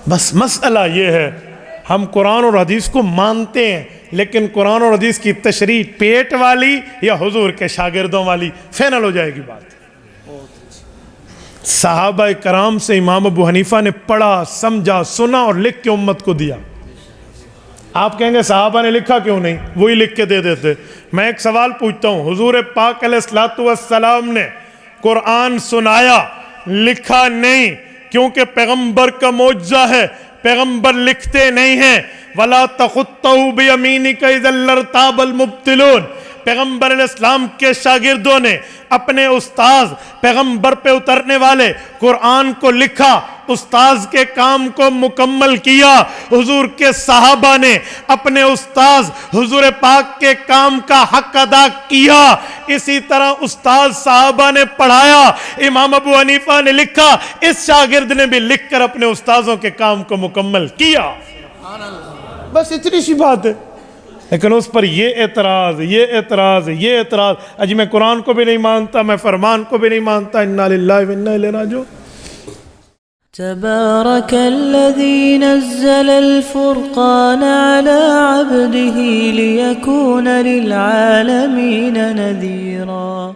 بس مسئلہ یہ ہے ہم قرآن اور حدیث کو مانتے ہیں، لیکن قرآن اور حدیث کی تشریح پیٹ والی یا حضور کے شاگردوں والی، فائنل ہو جائے گی بات۔ صحابہ کرام سے امام ابو حنیفہ نے پڑھا، سمجھا، سنا اور لکھ کے امت کو دیا۔ آپ کہیں گے صحابہ نے لکھا کیوں نہیں؟ وہی لکھ کے دے دیتے۔ میں ایک سوال پوچھتا ہوں، حضور پاک علیہ الصلوۃ والسلام نے قرآن سنایا، لکھا نہیں، کیونکہ پیغمبر کا معجزہ ہے، پیغمبر لکھتے نہیں ہیں۔ وَلَا تَخُطَّهُ بِيَمِينِكَ إِذًا لَارْتَابَ الْمُبْطِلُونَ۔ پیغمبر علیہ السلام کے شاگردوں نے اپنے استاذ پیغمبر پہ اترنے والے قرآن کو لکھا، استاذ کے کام کو مکمل کیا۔ حضور کے صحابہ نے اپنے استاذ حضور پاک کے کام کا حق ادا کیا۔ اسی طرح استاذ صحابہ نے پڑھایا، امام ابو حنیفہ نے لکھا، اس شاگرد نے بھی لکھ کر اپنے استاذوں کے کام کو مکمل کیا۔ بس اتنی سی بات ہے۔ لیکن اس پر یہ اعتراض، یہ اعتراض، یہ اعتراض، اجی میں قرآن کو بھی نہیں مانتا، میں فرمان کو بھی نہیں مانتا، انا للہ و انا الیہ راجعون۔ تبارك الذي نزل الفرقان على عبده ليكون للعالمين نذيرا